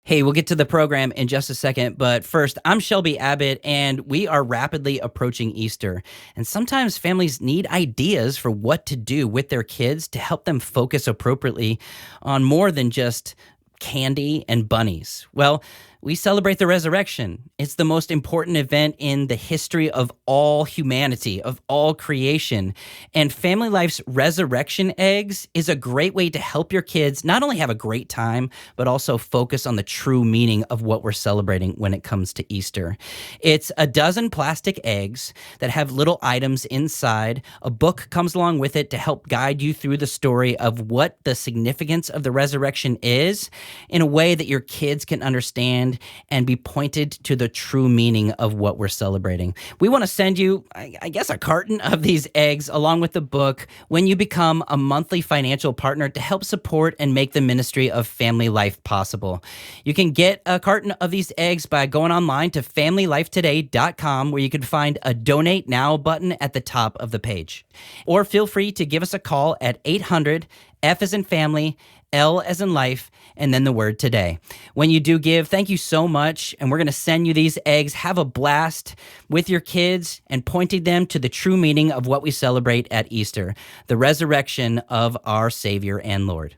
Hey, we'll get to the program in just a second, but first, I'm Shelby Abbott, and we are rapidly approaching Easter. And sometimes families need ideas for what to do with their kids to help them focus appropriately on more than just candy and bunnies. Well, we celebrate the resurrection. It's the most important event in the history of all humanity, of all creation. And Family Life's Resurrection Eggs is a great way to help your kids not only have a great time, but also focus on the true meaning of what we're celebrating when it comes to Easter. It's a dozen plastic eggs that have little items inside. A book comes along with it to help guide you through the story of what the significance of the resurrection is in a way that your kids can understand and be pointed to the true meaning of what we're celebrating. We want to send you, I guess, a carton of these eggs along with the book when you become a monthly financial partner to help support and make the ministry of Family Life possible. You can get a carton of these eggs by going online to FamilyLifeToday.com, where you can find a Donate Now button at the top of the page. Or feel free to give us a call at 800 F as in family, L as in life, and then the word today. When you do give, thank you so much, and we're going to send you these eggs. Have a blast with your kids and pointing them to the true meaning of what we celebrate at Easter, the resurrection of our Savior and Lord.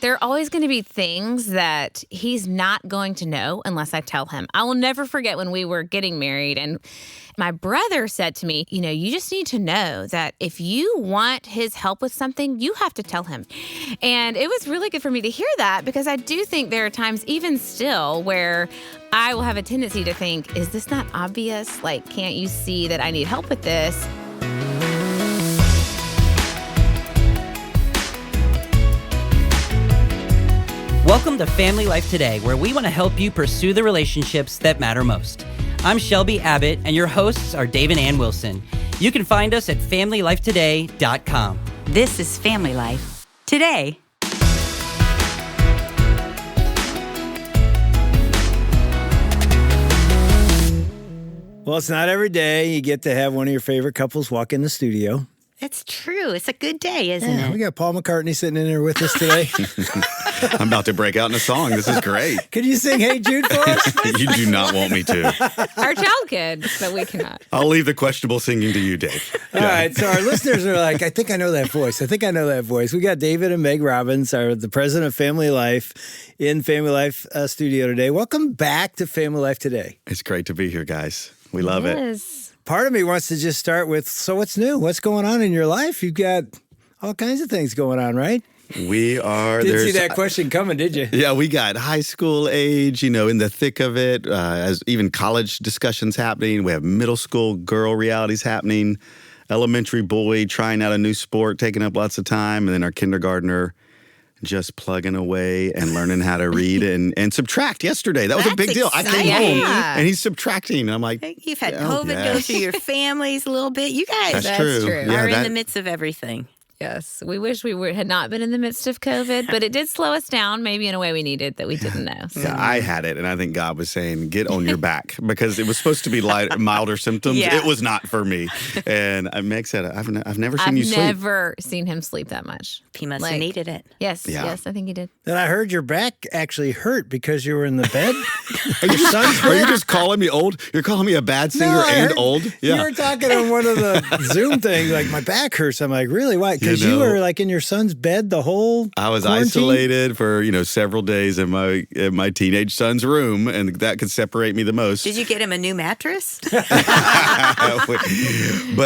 There are always going to be things that he's not going to know unless I tell him. I will never forget when we were getting married and my brother said to me, you just need to know that if you want his help with something, you have to tell him. And it was really good for me to hear that because I do think there are times even still where I will have a tendency to think, is this not obvious? Like, can't you see that I need help with this? Welcome to Family Life Today, where we want to help you pursue the relationships that matter most. I'm Shelby Abbott, and your hosts are Dave and Ann Wilson. You can find us at FamilyLifeToday.com. This is Family Life Today. Well, it's not every day you get to have one of your favorite couples walk in the studio. It's true. It's a good day, isn't it? We got Paul McCartney sitting in there with us today. I'm about to break out in a song. This is great. Could you sing Hey Jude for us? You do not want me to. Our child could, but we cannot. I'll leave the questionable singing to you, Dave. All right, so our listeners are like, I think I know that voice. We got David and Meg Robbins, the president of Family Life, in Family Life studio today. Welcome back to Family Life Today. It's great to be here, guys. We love it. Part of me wants to just start with, so what's new? What's going on in your life? You've got all kinds of things going on, right? We are. Didn't see that question coming, did you? Yeah, we got high school age, in the thick of it, as even college discussions happening. We have middle school girl realities happening, elementary boy trying out a new sport, taking up lots of time, and then our kindergartner just plugging away and learning how to read and subtract yesterday. That was a big deal. I came home and he's subtracting. And I'm like, you've had COVID go through your families a little bit. You guys That's true. are in the midst of everything. Yes, we wish we had not been in the midst of COVID, but it did slow us down, maybe in a way we needed that we didn't know. So. Yeah, I had it, and I think God was saying, get on your back, because it was supposed to be milder symptoms. Yeah. It was not for me. And Meg said, I've never seen you sleep. I've never seen him sleep that much. He must have needed it. Yes, yes, I think he did. Then I heard your back actually hurt because you were in the bed. Are you just calling me old? You're calling me a bad singer and old? Yeah. You were talking on one of the Zoom things, like, my back hurts. I'm like, really? Why? Because you were like in your son's bed the whole I was quarantine? Isolated for, several days in my teenage son's room, and that could separate me the most. Did you get him a new mattress? But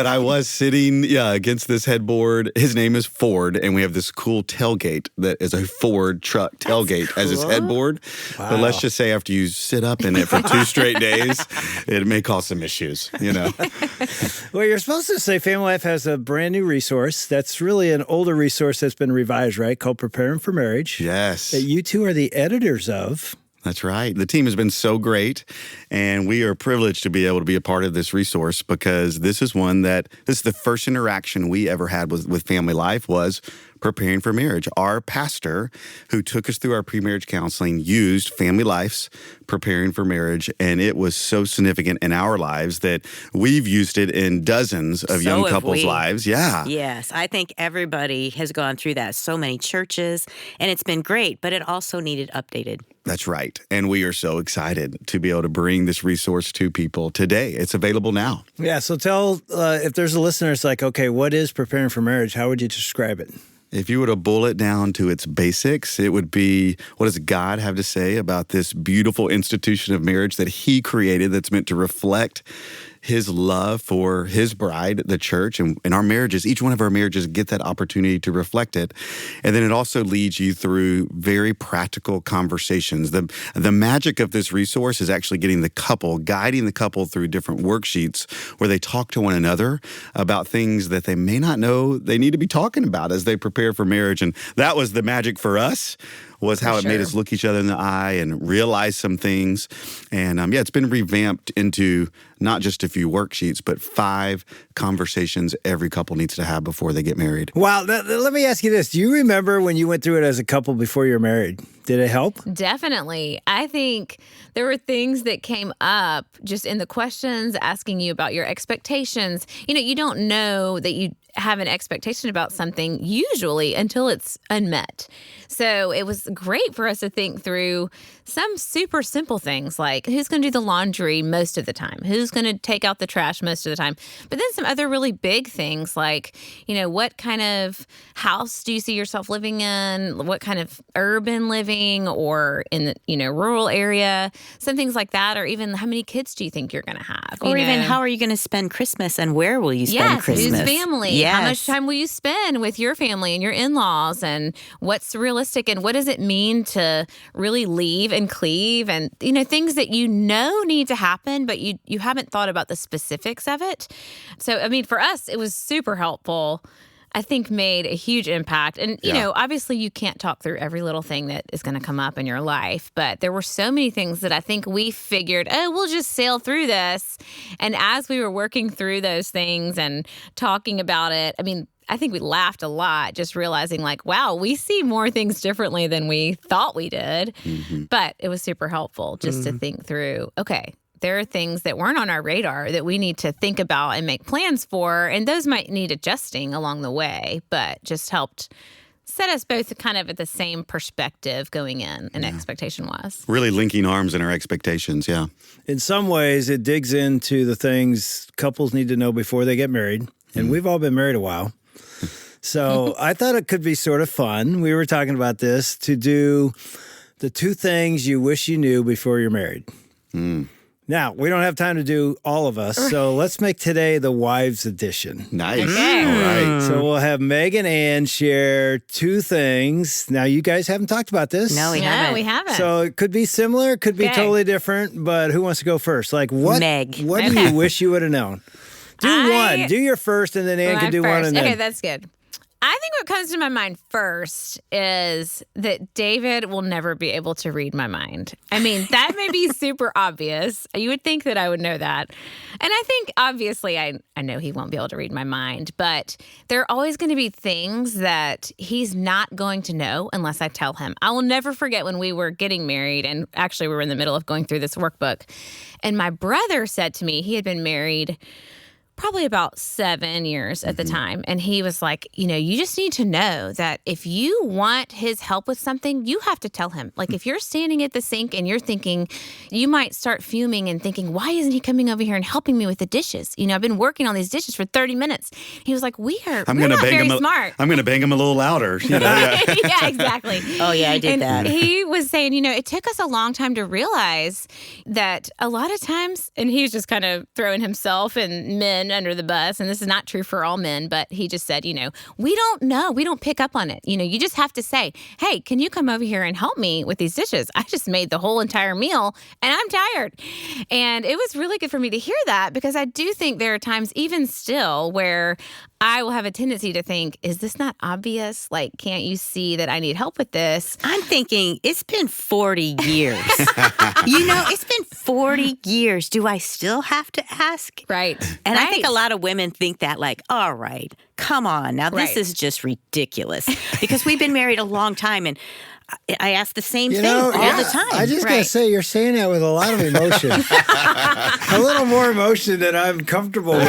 I was sitting, against this headboard. His name is Ford, and we have this cool tailgate that is a Ford truck tailgate as his headboard. Wow. But let's just say after you sit up in it for 2 straight days, it may cause some issues, Well, you're supposed to say Family Life has a brand new resource that's really an older resource that's been revised, right? Called Preparing for Marriage. Yes. That you two are the editors of. That's right. The team has been so great, and we are privileged to be able to be a part of this resource because this is the first interaction we ever had with Family Life was Preparing for Marriage. Our pastor who took us through our pre-marriage counseling used FamilyLife's Preparing for Marriage, and it was so significant in our lives that we've used it in dozens of young have couples' we. lives. Yeah. Yes, I think everybody has gone through that. So many churches, and it's been great, but it also needed updated. That's right. And we are so excited to be able to bring this resource to people today. It's available now. Yeah, so tell, if there's a listener that's like, okay, what is preparing for marriage? How would you describe it? If you were to boil it down to its basics, it would be, what does God have to say about this beautiful institution of marriage that he created that's meant to reflect his love for his bride, the church, and our marriages, each one of our marriages get that opportunity to reflect it. And then it also leads you through very practical conversations. The magic of this resource is actually guiding the couple through different worksheets where they talk to one another about things that they may not know they need to be talking about as they prepare for marriage. And that was the magic for us, was how it made us look each other in the eye and realize some things. And it's been revamped into not just a few worksheets, but 5 conversations every couple needs to have before they get married. Wow. Let me ask you this. Do you remember when you went through it as a couple before you were married? Did it help? Definitely. I think there were things that came up just in the questions, asking you about your expectations. You don't know that you have an expectation about something usually until it's unmet. So it was great for us to think through some super simple things like who's going to do the laundry most of the time, who's going to take out the trash most of the time, but then some other really big things like, what kind of house do you see yourself living in, what kind of urban living or in the rural area, some things like that, or even how many kids do you think you're going to have, or even how are you going to spend Christmas and where will you spend yes, Christmas? Whose family? Yes. How much time will you spend with your family and your in-laws, and what's realistic, and what does it mean to really leave and cleave, and things that need to happen, but you haven't thought about the specifics of it. So for us, it was super helpful. I think made a huge impact. And, obviously you can't talk through every little thing that is going to come up in your life, but there were so many things that I think we figured, we'll just sail through this. And as we were working through those things and talking about it, I think we laughed a lot just realizing wow, we see more things differently than we thought we did. Mm-hmm. But it was super helpful just to think through, okay, there are things that weren't on our radar that we need to think about and make plans for, and those might need adjusting along the way, but just helped set us both kind of at the same perspective going in and expectation-wise. Really linking arms in our expectations, yeah. In some ways, it digs into the things couples need to know before they get married, and we've all been married a while. So I thought it could be sort of fun. We were talking about this, to do the 2 things you wish you knew before you're married. Now, we don't have time to do all of us, so let's make today the wives edition. Nice. Okay. All right. So we'll have Meg and Ann share 2 things. Now, you guys haven't talked about this. No, we haven't. So it could be similar, it could be totally different, but who wants to go first? Meg. What do you wish you would have known? Do one. Do your first, and then Ann can do first. one. And then. Okay, that's good. I think what comes to my mind first is that David will never be able to read my mind. That may be super obvious. You would think that I would know that. And I think, obviously, I know he won't be able to read my mind, but there are always going to be things that he's not going to know unless I tell him. I will never forget when we were getting married, and actually we were in the middle of going through this workbook, and my brother said to me, he had been married probably about 7 years at the time. And he was like, you just need to know that if you want his help with something, you have to tell him. Like if you're standing at the sink and you're thinking, you might start fuming and thinking, why isn't he coming over here and helping me with the dishes? I've been working on these dishes for 30 minutes. He was like, we're not very smart. I'm going to bang him a little louder. Yeah, exactly. Oh, yeah, I did that. He was saying, it took us a long time to realize that a lot of times, and he's just kind of throwing himself and men under the bus, and this is not true for all men, but he just said, we don't know. We don't pick up on it. You just have to say, hey, can you come over here and help me with these dishes? I just made the whole entire meal and I'm tired. And it was really good for me to hear that, because I do think there are times even still where I will have a tendency to think, is this not obvious? Like, can't you see that I need help with this? I'm thinking, it's been 40 years. It's been 40 years. Do I still have to ask? Right. And I think a lot of women think that, like, all right, come on. Now, this Right. is just ridiculous. Because we've been married a long time, and I ask the same thing all the time. I just gotta Right. say, you're saying that with a lot of emotion. A little more emotion than I'm comfortable with.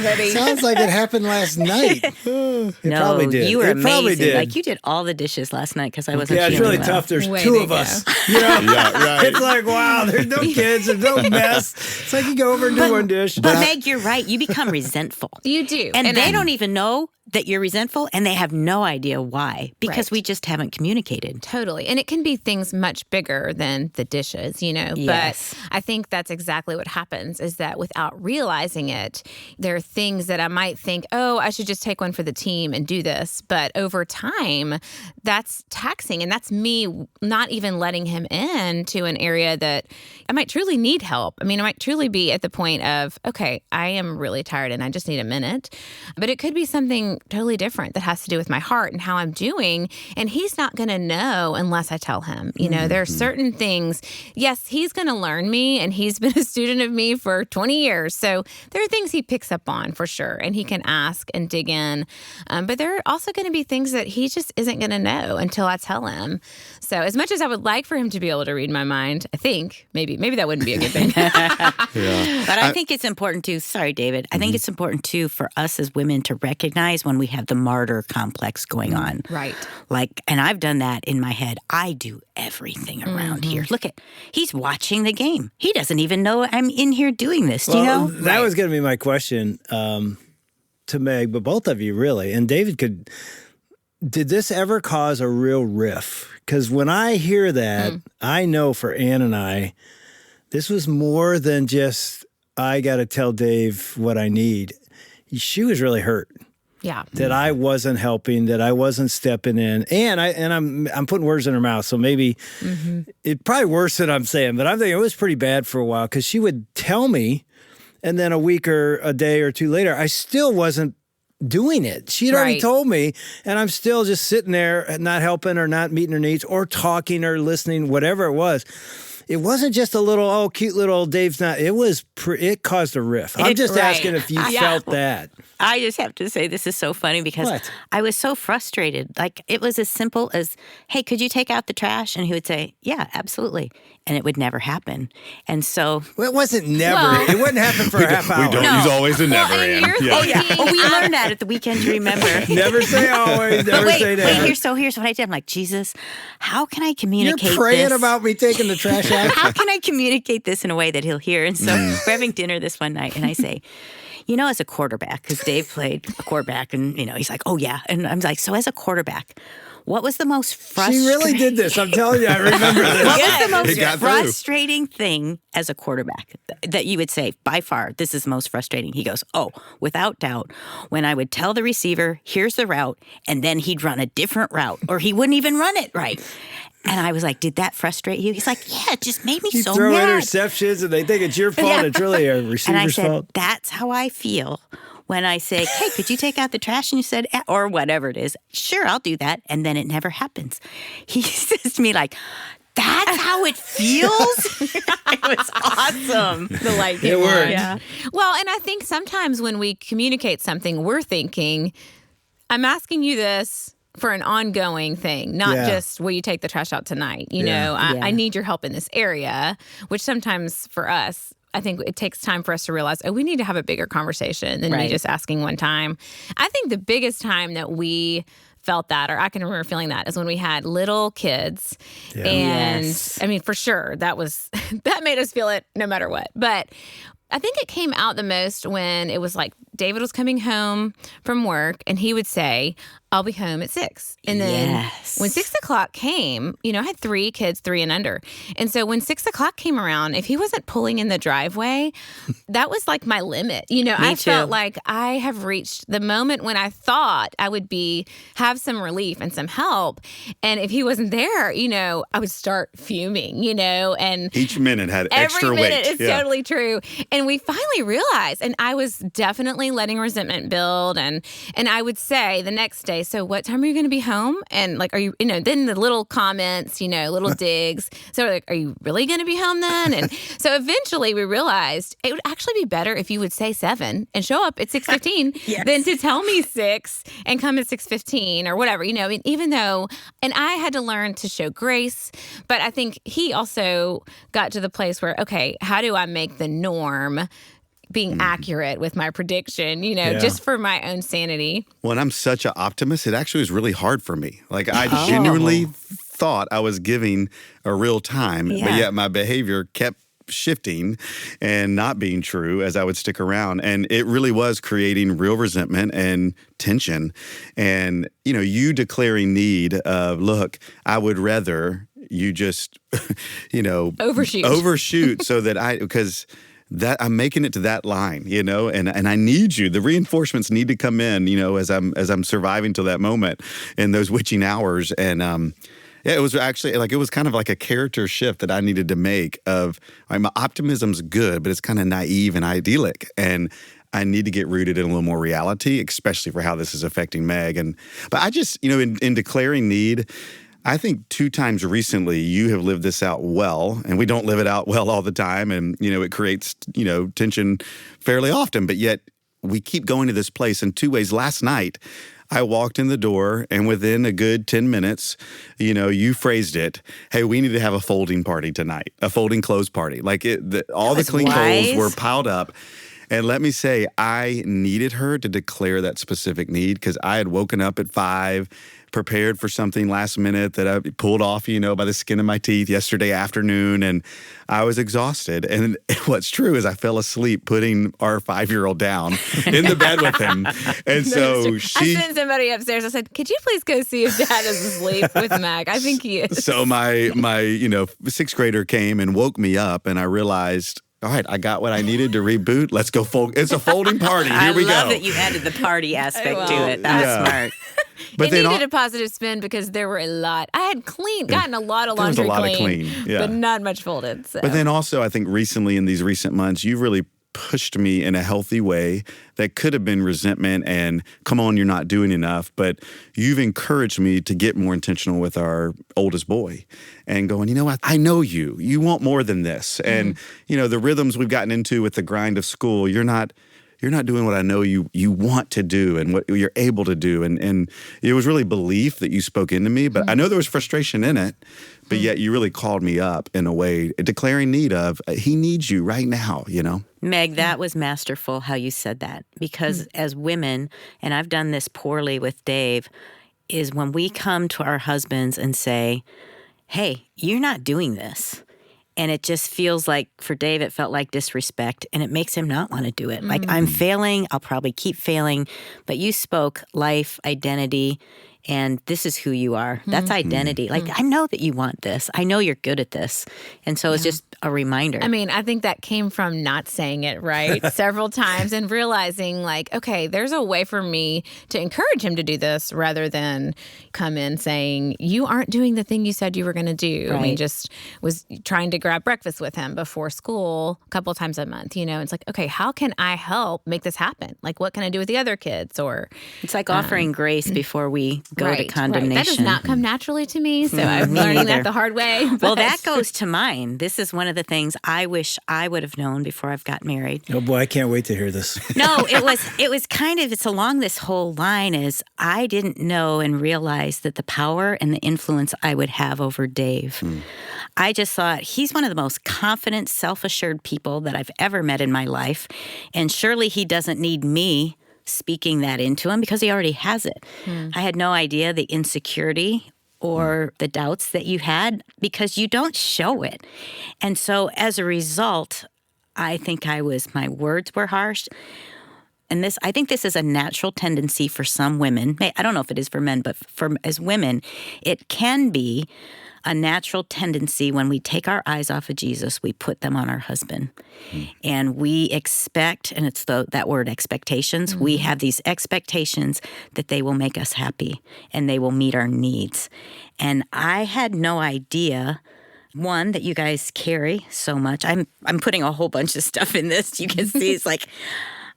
buddy. Sounds like it happened last night. It No, probably did. you were it probably amazing. did. Like, you did all the dishes last night because I wasn't Yeah, it's feeling really well. tough. There's Way two to of go. us. You know? Yeah, right. It's like, wow, there's no kids, there's no mess. It's like you go over and do one dish. But Meg, you're right. You become resentful. You do. And they don't even know that you're resentful, and they have no idea why, because Right. we just haven't communicated. Totally. And it can be things much bigger than the dishes, Yes. But I think that's exactly what happens is that without realizing it, there are things that I might think, oh, I should just take one for the team and do this. But over time, that's taxing. And that's me not even letting him in to an area that I might truly need help. I mean, I might truly be at the point of, okay, I am really tired and I just need a minute. But it could be something totally different that has to do with my heart and how I'm doing. And he's not going to know unless I tell him. There are certain things. Yes, he's going to learn me, and he's been a student of me for 20 years. So there are things he picks up on for sure, and he can ask and dig in. But there are also going to be things that he just isn't going to know until I tell him. So as much as I would like for him to be able to read my mind, I think maybe that wouldn't be a good thing. But I think it's important too. Sorry, David. I think it's important too for us as women to recognize when we have the martyr complex going on. Right. Like, and I've done that in my head. I do everything around here. Look he's watching the game. He doesn't even know I'm in here doing this. Do you know? That was going to be my question to Meg, but both of you really. And David did this ever cause a real riff? Because when I hear that, I know for Ann and I, this was more than just, I got to tell Dave what I need. She was really hurt. Yeah. That I wasn't helping, that I wasn't stepping in, and I'm putting words in her mouth, so maybe it's probably worse than I'm saying, but I'm thinking it was pretty bad for a while because she would tell me, and then a week or a day or two later, I still wasn't doing it. She had already Right. told me, and I'm still just sitting there, not helping or not meeting her needs or talking or listening, whatever it was. It wasn't just a little, cute little Dave's not. It was, it caused a riff. I'm just Right. asking if you felt that. I just have to say this is so funny because What? I was so frustrated. Like, it was as simple as, hey, could you take out the trash? And he would say, yeah, absolutely. And it would never happen. And so Well, it wasn't never. Well- It wouldn't happen for a half hour. We don't use always and never and in. you're Yeah. thinking, we learned that at the weekend, do you remember? Never say always, never But say never. here's what I did. I'm like, Jesus, how can I You're communicate praying this? about me taking the trash out? How can I communicate this in a way that he'll hear? And so we're having dinner this one night, and I say, as a quarterback, because Dave played a quarterback, and, he's like, oh, yeah. And I'm like, so as a quarterback, what was the most frustrating? She really did this. I'm telling you, I remember this. What was the It most got through. frustrating thing as a quarterback that you would say, by far, this is most frustrating? He goes, oh, without doubt, when I would tell the receiver, here's the route, and then he'd run a different route, or he wouldn't even run it right. And I was like, did that frustrate you? He's like, yeah, it just made me You so throw mad. interceptions and they think it's your fault. It's really a And I receiver's said, fault. that's how I feel when I say, hey, could you take out the trash? And you said, or whatever it is. Sure, I'll do that. And then it never happens. He says to me like, that's how it feels? It was awesome. the light It worked. Yeah. Well, and I think sometimes when we communicate something, we're thinking, I'm asking you this for an ongoing thing, not Yeah. just will you take the trash out tonight? Yeah. I need your help in this area, which sometimes for us, I think it takes time for us to realize, we need to have a bigger conversation than me Right. just asking one time. I think the biggest time that we felt that, or I can remember feeling that, is when we had little kids. Yeah. And Yes. I mean, for sure, that made us feel it no matter what. But I think it came out the most when it was like David was coming home from work and he would say, I'll be home at 6. And then when 6 o'clock came, I had 3 kids, 3 and under. And so when 6 o'clock came around, if he wasn't pulling in the driveway, that was like my limit. I felt like I have reached the moment when I thought I would have some relief and some help. And if he wasn't there, I would start fuming, and each minute had extra every minute weight. is totally true. And we finally realized, and I was definitely letting resentment build. And I would say the next day, so what time are you going to be home? And like, are you, then the little comments, little digs. So like, are you really going to be home then? And so eventually we realized it would actually be better if you would say 7 and show up at 6:15 than to tell me 6 and come at 6:15 or whatever, even though, and I had to learn to show grace, but I think he also got to the place where, okay, how do I make the norm being accurate with my prediction, just for my own sanity? Well, and I'm such an optimist, it actually was really hard for me. Like, I genuinely thought I was giving a real time, but yet my behavior kept shifting and not being true as I would stick around. And it really was creating real resentment and tension. And, you declaring need of, look, I would rather you just, overshoot so that because that I'm making it to that line, and I need you. The reinforcements need to come in, as I'm surviving till that moment in those witching hours. And it was actually it was kind of like a character shift that I needed to make of my optimism's good, but it's kind of naive and idyllic. And I need to get rooted in a little more reality, especially for how this is affecting Meg. But I just, in declaring need, I think 2 times recently you have lived this out well, and we don't live it out well all the time. And, it creates, tension fairly often, but yet we keep going to this place in 2 ways. Last night, I walked in the door, and within a good 10 minutes, you phrased it, hey, we need to have a folding party tonight, a folding clothes party. Like all the clean clothes were piled up. And let me say, I needed her to declare that specific need because I had woken up at 5, prepared for something last minute that I pulled off, by the skin of my teeth yesterday afternoon, and I was exhausted. And what's true is I fell asleep putting our 5-year-old down in the bed with him. And so I sent somebody upstairs. I said, could you please go see if Dad is asleep with Meg? I think he is. So my 6th grader came and woke me up, and I realized, all right, I got what I needed to reboot. Let's go fold. It's a folding party. Here we go. I love that you added the party aspect to it. That's smart. But it needed a positive spin because there were a lot. I had gotten a lot of laundry clean, but not much folded. So. But then also, I think recently in these recent months, you've really pushed me in a healthy way that could have been resentment and, come on, you're not doing enough. But you've encouraged me to get more intentional with our oldest boy and going, you know what, I know you. You want more than this. And, the rhythms we've gotten into with the grind of school, you're not doing what I know you want to do and what you're able to do. And it was really belief that you spoke into me, but I know there was frustration in it, but yet you really called me up in a way, declaring need of, he needs you right now, Meg, that was masterful how you said that, because as women, and I've done this poorly with Dave, is when we come to our husbands and say, hey, you're not doing this. And it just feels like, for Dave, it felt like disrespect, and it makes him not want to do it. Like, I'm failing, I'll probably keep failing, but you spoke life, identity, and this is who you are. That's identity. Like, I know that you want this. I know you're good at this. And so it's just a reminder. I mean, I think that came from not saying it right several times and realizing, like, okay, there's a way for me to encourage him to do this rather than come in saying, you aren't doing the thing you said you were going to do. Right. I mean, just was trying to grab breakfast with him before school a couple times a month. It's like, okay, how can I help make this happen? Like, what can I do with the other kids? Or it's like offering grace before we go to condemnation. That does not come naturally to me, so I'm learning that the hard way. Well, that goes to mine. This is one of the things I wish I would have known before I've got married. Oh boy, I can't wait to hear this. No, it was kind of, it's along this whole line is I didn't know and realize that the power and the influence I would have over Dave. I just thought he's one of the most confident, self-assured people that I've ever met in my life, and surely he doesn't need me speaking that into him because he already has it. I had no idea the insecurity or the doubts that you had because you don't show it. And so as a result, I think my words were harsh. and I think this is a natural tendency for some women. I don't know if it is for men, but as women, it can be a natural tendency when we take our eyes off of Jesus, we put them on our husband. And we expect, and it's that word expectations, we have these expectations that they will make us happy and they will meet our needs. And I had no idea, one, that you guys carry so much. I'm putting a whole bunch of stuff in this. You can see it's like,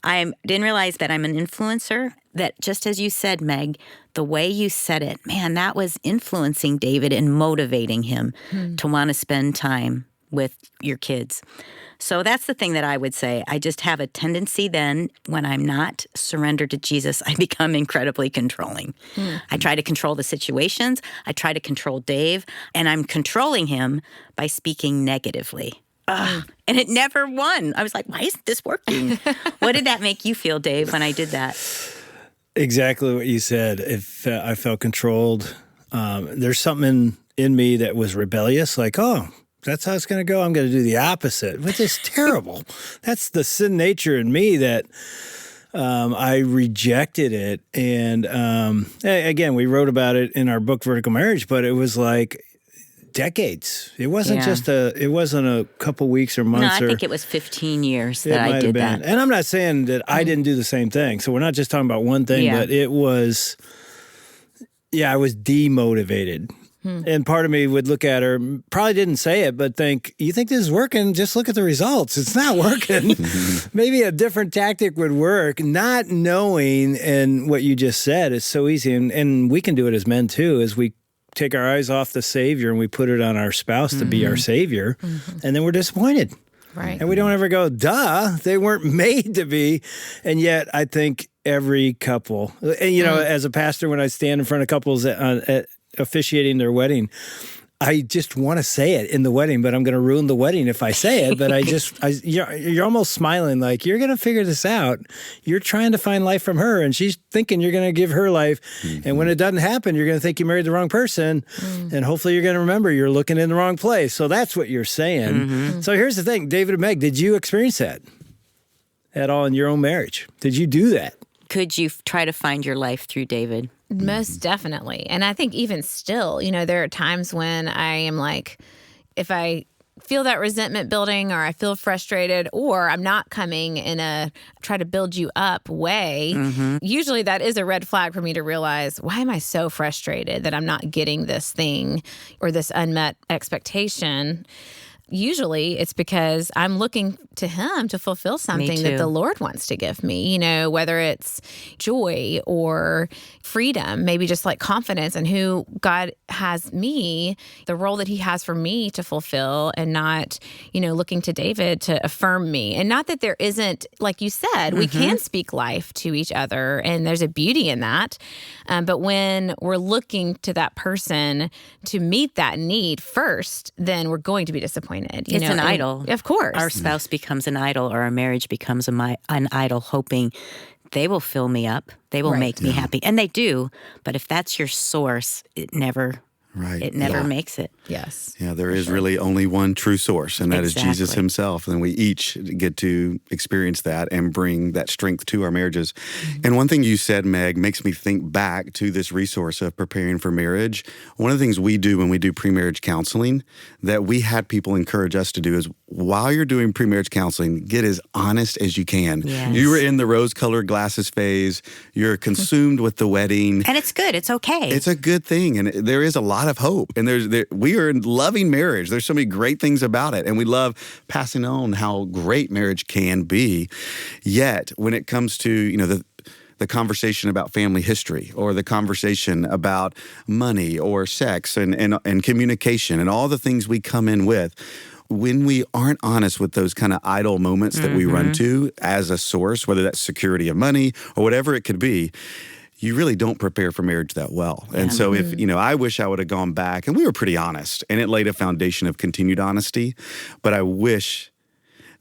I didn't realize that I'm an influencer, that just as you said, Meg, the way you said it, man, that was influencing David and motivating him to want to spend time with your kids. So that's the thing that I would say. I just have a tendency then, when I'm not surrendered to Jesus, I become incredibly controlling. I try to control the situations. I try to control Dave, and I'm controlling him by speaking negatively. And it never won. I was like, why isn't this working? What did that make you feel, Dave, when I did that? Exactly what you said. If I felt controlled, there's something in me that was rebellious, like, oh, that's how it's going to go. I'm going to do the opposite, which is terrible. That's the sin nature in me that I rejected it. And again, we wrote about it in our book, Vertical Marriage, but it was like decades. It wasn't it wasn't a couple weeks or months. No, I think it was 15 years that I did that. And I'm not saying that I didn't do the same thing. So we're not just talking about one thing, but it was, I was demotivated. And part of me would look at her, probably didn't say it, but think, you think this is working? Just look at the results. It's not working. Maybe a different tactic would work. Not knowing, and what you just said is so easy. And we can do it as men too, as we take our eyes off the Savior and we put it on our spouse to be our Savior, and then we're disappointed. Right. And we don't ever go, duh, they weren't made to be. And yet I think every couple, and as a pastor, when I stand in front of couples at officiating their wedding, I just want to say it in the wedding, but I'm going to ruin the wedding if I say it. But you're almost smiling like, you're going to figure this out. You're trying to find life from her, and she's thinking you're going to give her life. And when it doesn't happen, you're going to think you married the wrong person. And hopefully you're going to remember you're looking in the wrong place. So that's what you're saying. So here's the thing, David and Meg, did you experience that at all in your own marriage? Did you do that? Could you try to find your life through David? Most definitely. And I think even still, there are times when I am like, if I feel that resentment building, or I feel frustrated, or I'm not coming in a try to build you up way, usually that is a red flag for me to realize, why am I so frustrated that I'm not getting this thing or this unmet expectation? Usually it's because I'm looking to him to fulfill something that the Lord wants to give me, whether it's joy or freedom, maybe just like confidence in who God has me, the role that he has for me to fulfill, and not, looking to David to affirm me. And not that there isn't, like you said, we can speak life to each other, and there's a beauty in that. But when we're looking to that person to meet that need first, then we're going to be disappointed. It's an idol. Of course. Our spouse becomes an idol, or our marriage becomes an idol, hoping they will fill me up. They will make me happy. And they do. But if that's your source, it never makes it. Yes. Yeah, there is really only one true source, and that is Jesus himself. And we each get to experience that and bring that strength to our marriages. And one thing you said, Meg, makes me think back to this resource of preparing for marriage. One of the things we do when we do pre-marriage counseling that we had people encourage us to do is, while you're doing pre-marriage counseling, get as honest as you can. Yes. You were in the rose-colored glasses phase. You're consumed with the wedding. And it's good. It's okay. It's a good thing. And there is a lot of hope. And we are in loving marriage. There's so many great things about it. And we love passing on how great marriage can be. Yet, when it comes to, the conversation about family history, or the conversation about money or sex and communication and all the things we come in with, when we aren't honest with those kind of idle moments that we run to as a source, whether that's security of money or whatever it could be, you really don't prepare for marriage that well. And so if, I wish I would have gone back, and we were pretty honest, and it laid a foundation of continued honesty, but I wish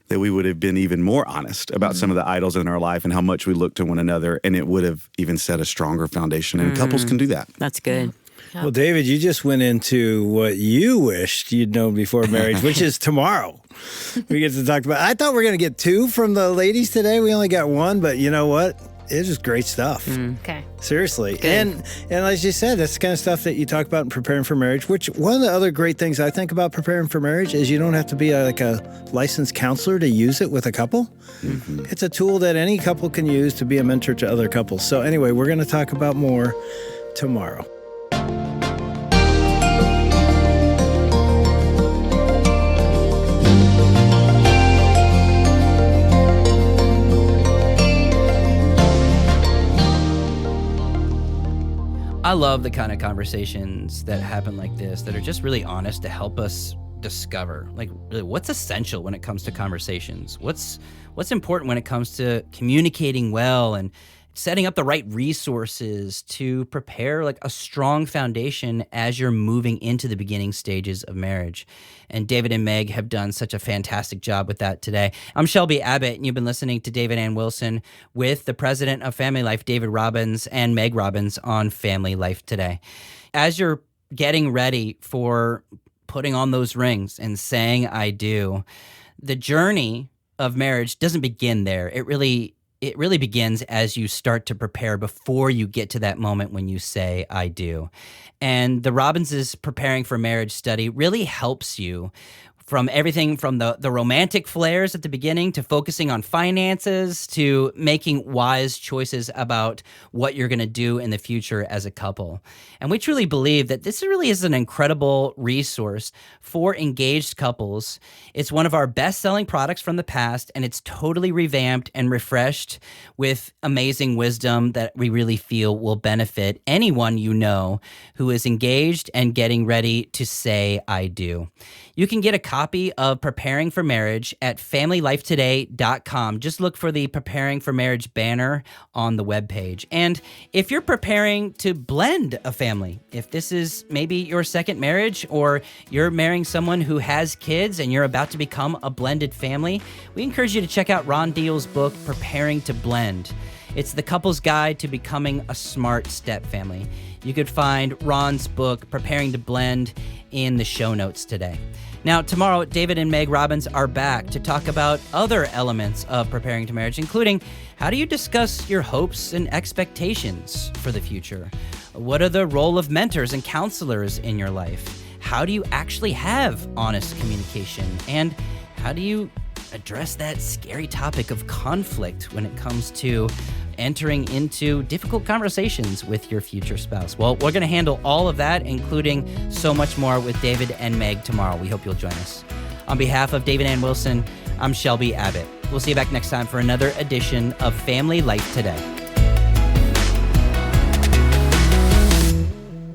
that we would have been even more honest about some of the idols in our life and how much we look to one another, and it would have even set a stronger foundation. And couples can do that. That's good. Well, David, you just went into what you wished you'd known before marriage, which is tomorrow. We get to talk about. I thought we were going to get 2 from the ladies today. We only got 1, but you know what? It's just great stuff. Okay. Seriously. And as you said, that's the kind of stuff that you talk about in preparing for marriage, which one of the other great things I think about preparing for marriage is you don't have to be a licensed counselor to use it with a couple. Mm-hmm. It's a tool that any couple can use to be a mentor to other couples. So anyway, we're going to talk about more tomorrow. I love the kind of conversations that happen like this that are just really honest to help us discover, like, really what's essential when it comes to conversations, what's important when it comes to communicating well and setting up the right resources to prepare like a strong foundation as you're moving into the beginning stages of marriage. And David and Meg have done such a fantastic job with that today. I'm Shelby Abbott, and you've been listening to David Ann Wilson with the president of FamilyLife, David Robbins, and Meg Robbins on FamilyLife Today. As you're getting ready for putting on those rings and saying I do, the journey of marriage doesn't begin there. It really begins as you start to prepare before you get to that moment when you say, I do. And the Robbins' Preparing for Marriage study really helps you from everything from the romantic flares at the beginning to focusing on finances to making wise choices about what you're going to do in the future as a couple. And we truly believe that this really is an incredible resource for engaged couples. It's one of our best-selling products from the past, and it's totally revamped and refreshed with amazing wisdom that we really feel will benefit anyone you know who is engaged and getting ready to say, I do. You can get a copy of Preparing for Marriage at FamilyLifeToday.com. Just look for the Preparing for Marriage banner on the webpage. And if you're preparing to blend a family, if this is maybe your second marriage or you're marrying someone who has kids and you're about to become a blended family, we encourage you to check out Ron Deal's book, Preparing to Blend. It's the couple's guide to becoming a smart step family. You could find Ron's book, Preparing to Blend, in the show notes today. Now, tomorrow, David and Meg Robbins are back to talk about other elements of preparing to marriage, including how do you discuss your hopes and expectations for the future? What are the role of mentors and counselors in your life? How do you actually have honest communication? And how do you address that scary topic of conflict when it comes to entering into difficult conversations with your future spouse? Well, we're going to handle all of that, including so much more with David and Meg tomorrow. We hope you'll join us. On behalf of David Ann Wilson, I'm Shelby Abbott. We'll see you back next time for another edition of Family Life Today.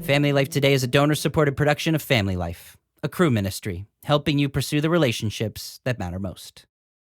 Family Life Today is a donor-supported production of Family Life, a crew ministry, helping you pursue the relationships that matter most.